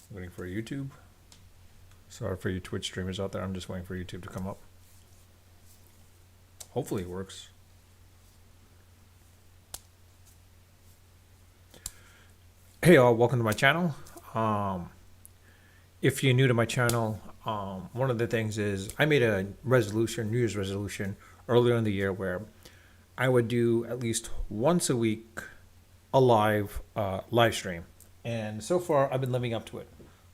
Waiting for YouTube. Sorry for you Twitch streamers out there. I'm just waiting for YouTube to come up. Hopefully it works. Hey all, welcome to my channel. If you're new to my channel, one of the things is I made a resolution, New Year's resolution earlier in the year where I would do at least once a week a live stream. And so far I've been living up to it.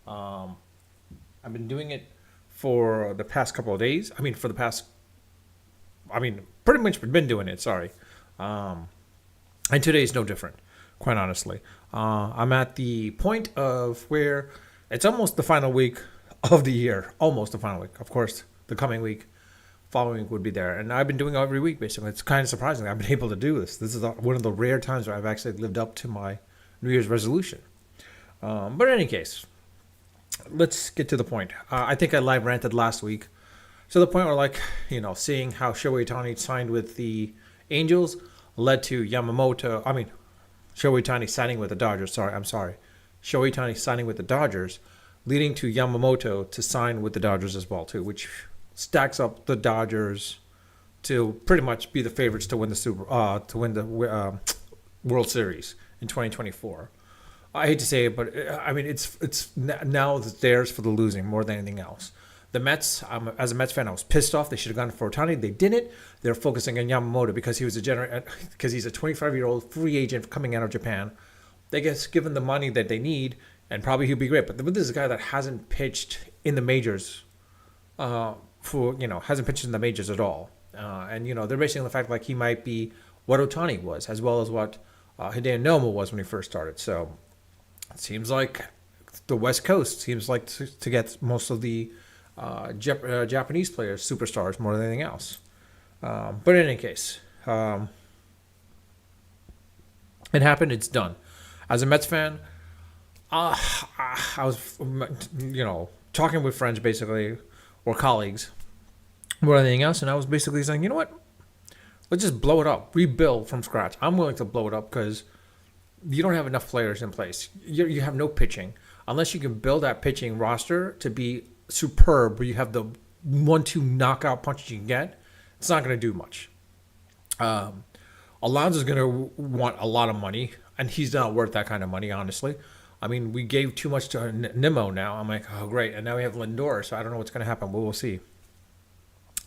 I've been doing it for the past couple of days. Pretty much been doing it, sorry. And today's no different, quite honestly. I'm at the point of where it's almost the final week of the year. Almost the final week. Of course, the coming week, following week would be there. And I've been doing it every week, basically. It's kind of surprising I've been able to do this. This is one of the rare times where I've actually lived up to my New Year's resolution. But in any case, let's get to the point. I think I live ranted last week. So the point where, seeing how Shohei Ohtani signed with the Angels led to Shohei Ohtani signing with the Dodgers. Shohei Ohtani signing with the Dodgers, leading to Yamamoto to sign with the Dodgers as well, too, which stacks up the Dodgers to pretty much be the favorites to win the World Series in 2024. I hate to say it, but it's now theirs for the losing more than anything else. The Mets, as a Mets fan, I was pissed off. They should have gone for Ohtani. They didn't. They're focusing on Yamamoto because he's a 25-year-old free agent coming out of Japan. They get given the money that they need, and probably he'll be great. But this is a guy that hasn't pitched in the majors, hasn't pitched in the majors at all. And they're basing on the fact like he might be what Ohtani was, as well as what Hideo Nomo was when he first started. So it seems like the West Coast seems like to get most of the Japanese players, superstars, more than anything else. But in any case, it happened. It's done. As a Mets fan, I was, talking with friends basically, or colleagues, more than anything else, and I was basically saying, you know what? Let's just blow it up, rebuild from scratch. I'm willing to blow it up because you don't have enough players in place. You have no pitching. Unless you can build that pitching roster to be superb, where you have the 1-2 knockout punches you can get, it's not going to do much. Alonso's going to want a lot of money, and he's not worth that kind of money, honestly. We gave too much to Nimmo now. I'm like, oh, great. And now we have Lindor, so I don't know what's going to happen, but we'll see.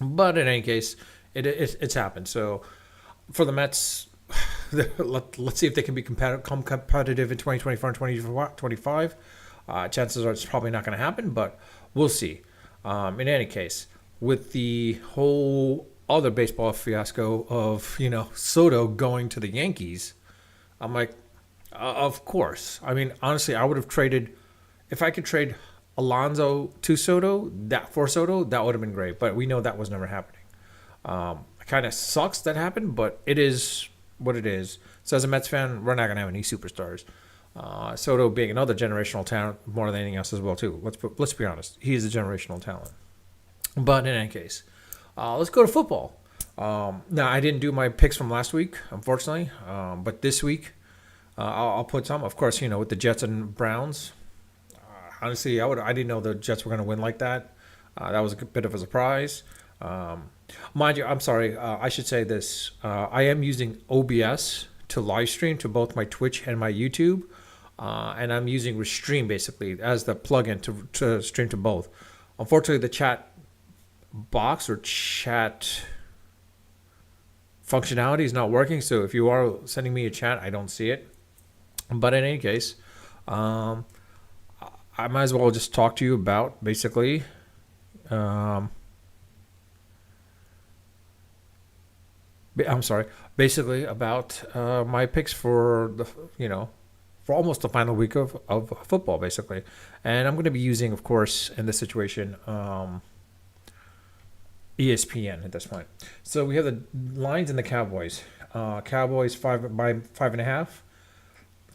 But in any case, it's happened. So for the Mets, let's see if they can become competitive in 2024 and 2025. Chances are it's probably not going to happen, but we'll see. In any case, with the whole other baseball fiasco of, Soto going to the Yankees, I'm like, of course. Honestly, I would have traded, if I could trade Alonso to Soto, that would have been great. But we know that was never happening. It kind of sucks that happened, but it is what it is. So as a Mets fan, we're not going to have any superstars. Soto being another generational talent more than anything else as well too. Let's be honest, he is a generational talent. But in any case, let's go to football. Now I didn't do my picks from last week, unfortunately, but this week I'll put some. Of course, with the Jets and Browns. Honestly, I didn't know the Jets were going to win like that. That was a bit of a surprise. Mind you, I'm sorry. I should say this. I am using OBS to live stream to both my Twitch and my YouTube. And I'm using Restream basically as the plugin to stream to both. Unfortunately, the chat box or chat functionality is not working. So if you are sending me a chat, I don't see it. But in any case, I might as well just talk to you about basically basically about my picks for for almost the final week of football, basically. And I'm going to be using, of course, in this situation, ESPN at this point. So we have the Lions and the Cowboys. Cowboys 5.5.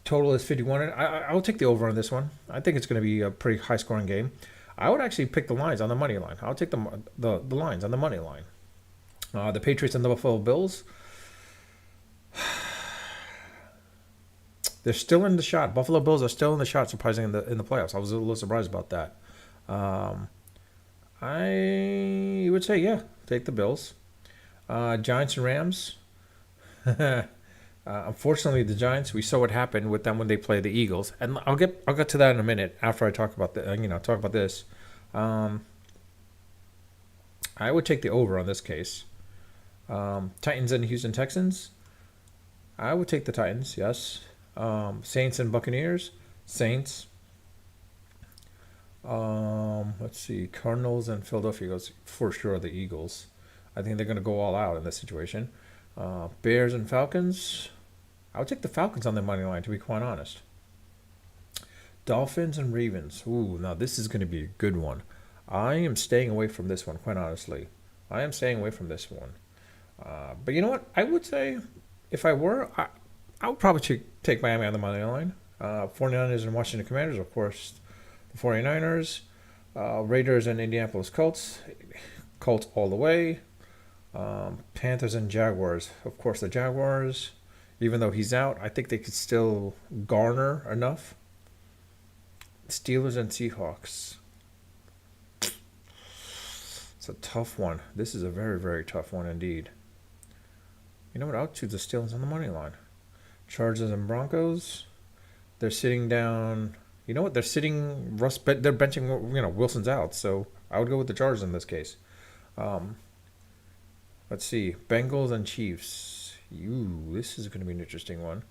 Total is 51. I'll take the over on this one. I think it's going to be a pretty high scoring game. I would actually pick the Lions on the money line. I'll take the Lions on the money line. The Patriots and the Buffalo Bills. They're still in the shot. Buffalo Bills are still in the shot, surprising in the playoffs. I was a little surprised about that. Um, I would say yeah, take the Bills. Giants and Rams. Unfortunately, the Giants. We saw what happened with them when they played the Eagles, and I'll get to that in a minute after I talk about the talk about this. Um, I would take the over on this case. Titans and Houston Texans. I would take the Titans. Yes. Saints and Buccaneers. Saints. Let's see. Cardinals and Philadelphia Eagles. For sure, the Eagles. I think they're going to go all out in this situation. Bears and Falcons. I would take the Falcons on the money line, to be quite honest. Dolphins and Ravens. Ooh, now this is going to be a good one. I am staying away from this one, quite honestly. I am staying away from this one. But you know what? I would say, if I were, I would probably take Miami on the money line. 49ers and Washington Commanders, of course. The 49ers. Raiders and Indianapolis Colts. Colts all the way. Panthers and Jaguars. Of course, the Jaguars. Even though he's out, I think they could still garner enough. Steelers and Seahawks. It's a tough one. This is a very, very tough one indeed. You know what? I'll choose the Steelers on the money line. Chargers and Broncos. They're sitting down. You know what? They're sitting. They're benching. Wilson's out, so I would go with the Chargers in this case. Let's see. Bengals and Chiefs. This is going to be an interesting one.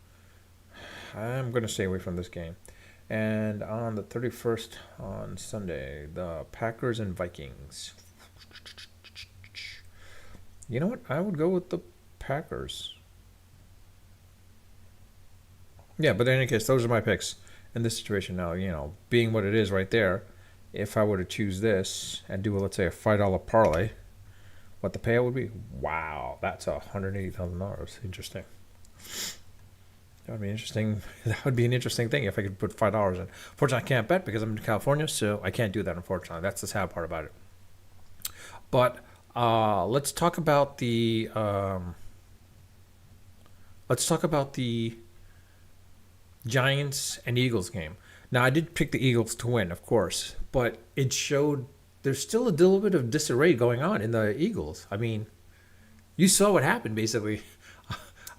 I'm going to stay away from this game. And on the 31st on Sunday, the Packers and Vikings. You know what? I would go with the Packers. Yeah, but in any case, those are my picks in this situation now. Being what it is right there, if I were to choose this and do, let's say, a $5 parlay, what the payout would be? Wow, that's $180,000. Interesting. That would be interesting. That would be an interesting thing if I could put $5 in. Fortunately, I can't bet because I'm in California, so I can't do that. Unfortunately, that's the sad part about it. But let's talk about the Giants and Eagles game. Now, I did pick the Eagles to win, of course, but it showed there's still a little bit of disarray going on in the Eagles. I mean, you saw what happened, basically.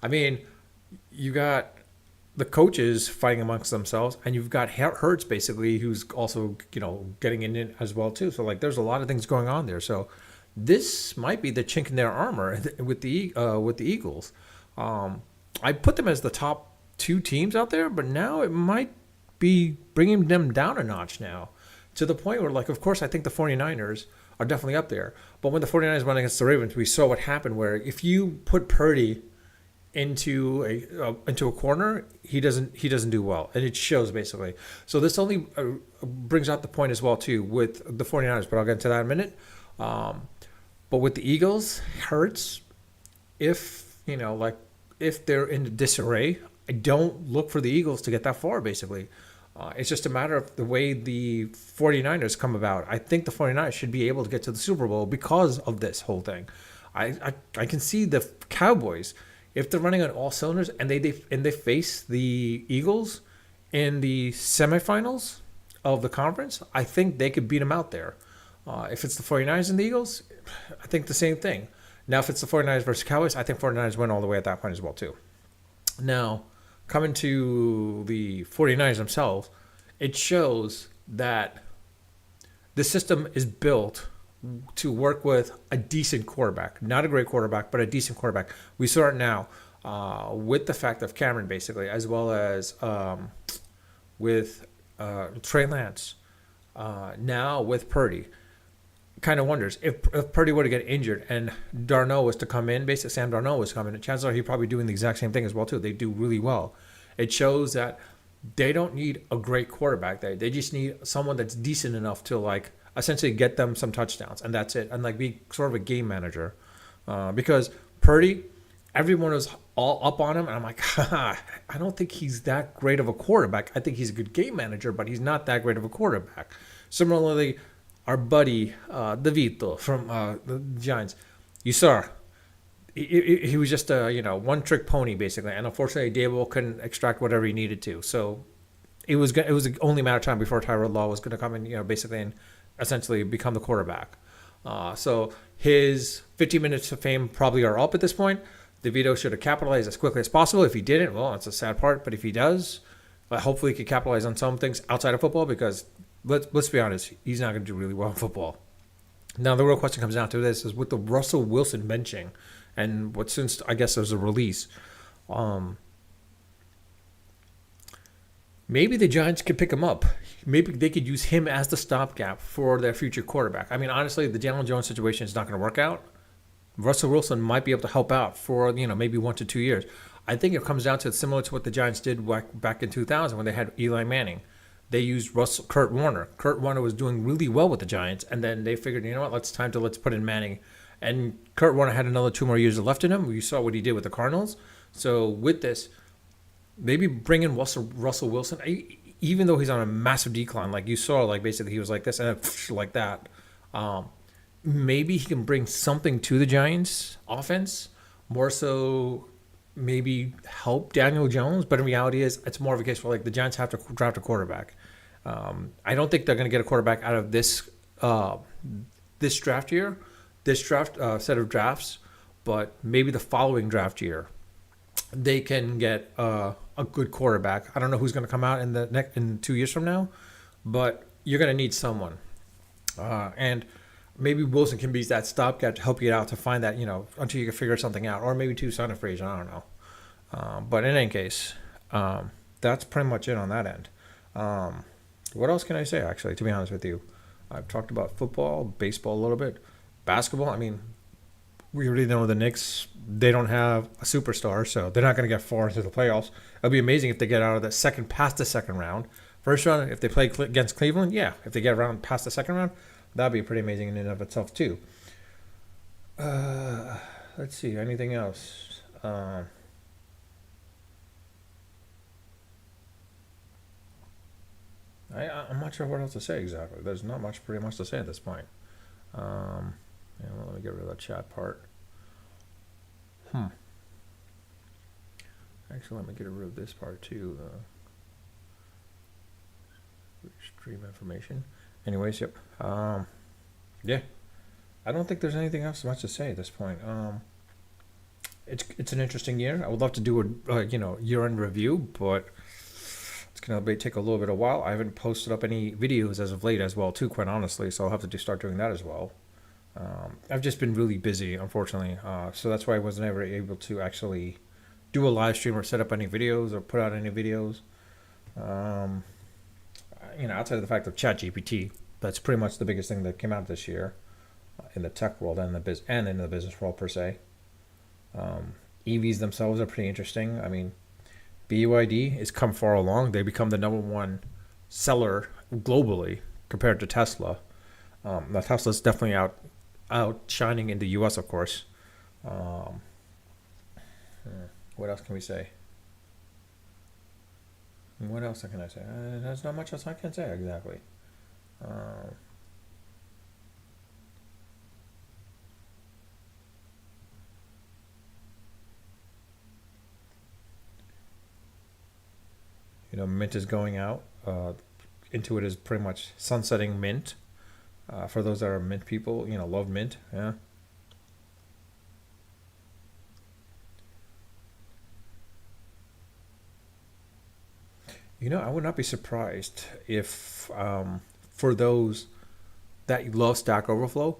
I mean, you got the coaches fighting amongst themselves, and you've got Hurts, basically, who's also, getting in it as well, too. So, there's a lot of things going on there. So, this might be the chink in their armor with the Eagles. I put them as the top two teams out there, but now it might be bringing them down a notch now, to the point where, of course, I think the 49ers are definitely up there. But when the 49ers went against the Ravens, we saw what happened, where if you put Purdy into a corner, he doesn't do well, and it shows, basically. So this only brings out the point as well, too, with the 49ers, but I'll get into that in a minute. But with the Eagles, Hurts, if they're in disarray, I don't look for the Eagles to get that far, basically. It's just a matter of the way the 49ers come about. I think the 49ers should be able to get to the Super Bowl because of this whole thing. I can see the Cowboys, if they're running on all cylinders and they face the Eagles in the semifinals of the conference, I think they could beat them out there. If it's the 49ers and the Eagles, I think the same thing. Now, if it's the 49ers versus Cowboys, I think 49ers win all the way at that point as well, too. Now, coming to the 49ers themselves, it shows that the system is built to work with a decent quarterback. Not a great quarterback, but a decent quarterback. We saw it now with the fact of Cameron, basically, as well as with Trey Lance. Now with Purdy. Kind of wonders if Purdy were to get injured and Darnold was to come in, basically Sam Darnold was coming in, chances are he's probably doing the exact same thing as well, too. They do really well. It shows that they don't need a great quarterback. They just need someone that's decent enough to, essentially get them some touchdowns, and that's it. And, be sort of a game manager. Because Purdy, everyone was all up on him, and I'm like, I don't think he's that great of a quarterback. I think he's a good game manager, but he's not that great of a quarterback. Similarly, our buddy, DeVito from the Giants, you saw he was just a one trick pony basically, and unfortunately Dable couldn't extract whatever he needed to. So it was only a matter of time before Tyrod Law was going to come in, basically and essentially become the quarterback. So his 15 minutes of fame probably are up at this point. DeVito should have capitalized as quickly as possible. If he didn't, well, that's a sad part. But if he does, hopefully he could capitalize on some things outside of football because let's be honest, he's not going to do really well in football. Now the real question comes down to this: is with the Russell Wilson benching, and what since I guess there's a release, um, maybe the Giants could pick him up. Maybe they could use him as the stopgap for their future quarterback. I mean, honestly, the Daniel Jones situation is not going to work out. Russell Wilson might be able to help out for maybe 1 to 2 years. I think it comes down to similar to what the Giants did back in 2000 when they had Eli Manning. They used Kurt Warner. Kurt Warner was doing really well with the Giants, and then they figured, you know what, let's put in Manning. And Kurt Warner had another 2 more years left in him. You saw what he did with the Cardinals. So with this, maybe bring in Russell Wilson, even though he's on a massive decline. Like you saw, like basically he was like this and then like that. Um, Maybe he can bring something to the Giants offense, more so maybe help Daniel Jones. But in reality, it's more of a case where like the Giants have to draft a quarterback. I don't think they're going to get a quarterback out of this draft year, this draft set of drafts, but maybe the following draft year they can get a good quarterback. I don't know who's going to come out in 2 years from now, but you're going to need someone, and maybe Wilson can be that stopgap to help you out to find that until you can figure something out, or maybe two son of Frazier. I don't know, but in any case, that's pretty much it on that end. What else can I say? Actually, to be honest with you, I've talked about football, baseball a little bit, basketball. I mean, we already know the Knicks, they don't have a superstar, so they're not going to get far into the playoffs. It'll be amazing if they get out of past the second round. First round, if they play against Cleveland, yeah. If they get around past the second round, that'd be pretty amazing in and of itself too. Let's see, anything else? I'm not sure what else to say exactly. There's not pretty much to say at this point. Yeah, well, let me get rid of that chat part. Actually, let me get rid of this part too. Stream information. Anyways, yep. Yeah. I don't think there's anything else much to say at this point. It's an interesting year. I would love to do a year-end review, but it's gonna take a little bit of while. I haven't posted up any videos as of late as well, too, quite honestly. So I'll have to start doing that as well. I've just been really busy, unfortunately. So that's why I wasn't ever able to actually do a live stream or set up any videos or put out any videos. Outside of the fact of ChatGPT, that's pretty much the biggest thing that came out this year in the tech world and in the business world per se. EVs themselves are pretty interesting. I mean, BYD has come far along. They become the number one seller globally compared to Tesla. Now Tesla's definitely outshining in the U.S. of course. What else can we say? What else can I say? There's not much else I can say exactly. Mint is going out. Intuit is pretty much sunsetting Mint. For those that are Mint people, love Mint. Yeah. I would not be surprised if, for those that love Stack Overflow,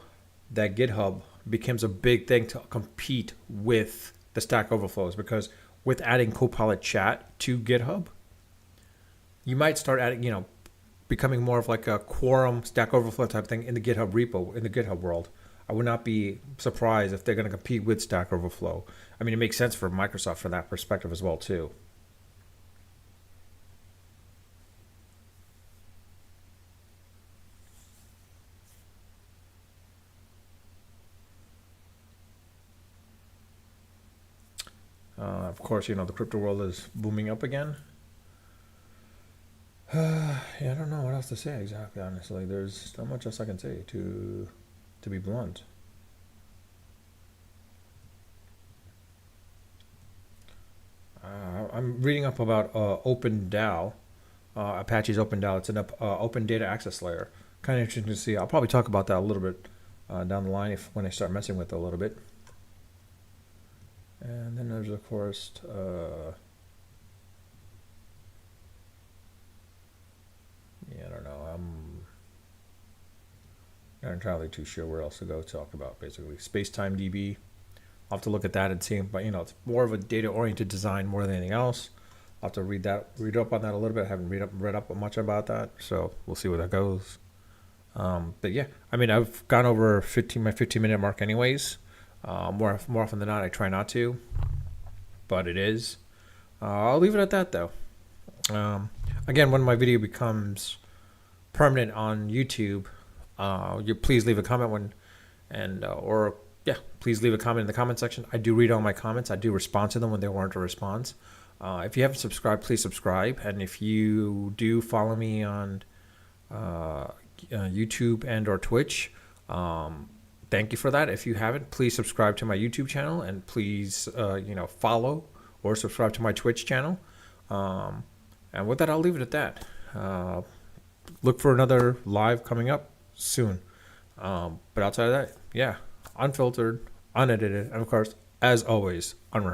that GitHub becomes a big thing to compete with the Stack Overflows, because with adding Copilot Chat to GitHub, you might start adding, becoming more of like a quorum Stack Overflow type thing in the GitHub repo, in the GitHub world. I would not be surprised if they're going to compete with Stack Overflow. I mean, it makes sense for Microsoft from that perspective as well, too. Of course, the crypto world is booming up again. Yeah, I don't know what else to say exactly, honestly. There's not much else I can say to be blunt. I'm reading up about OpenDAO, Apache's OpenDAO. It's an open data access layer. Kind of interesting to see. I'll probably talk about that a little bit down the line when I start messing with it a little bit. And then there's of course, yeah, I don't know. I'm not entirely too sure where else to go talk about. Basically, space-time DB. I'll have to look at that and see. But it's more of a data-oriented design more than anything else. I'll have to read up on that a little bit. I haven't read up much about that, so we'll see where that goes. But yeah, I mean, I've gone over my 15-minute mark anyways. More often than not, I try not to, but it is. I'll leave it at that though. Again, when my video becomes permanent on YouTube, you please leave a comment please leave a comment in the comment section. I do read all my comments. I do respond to them when they warrant a response. If you haven't subscribed, please subscribe. And if you do follow me on YouTube and or Twitch, thank you for that. If you haven't, please subscribe to my YouTube channel and please follow or subscribe to my Twitch channel. And with that, I'll leave it at that. Look for another live coming up soon. But outside of that, yeah, unfiltered, unedited, and of course, as always, unrehearsed.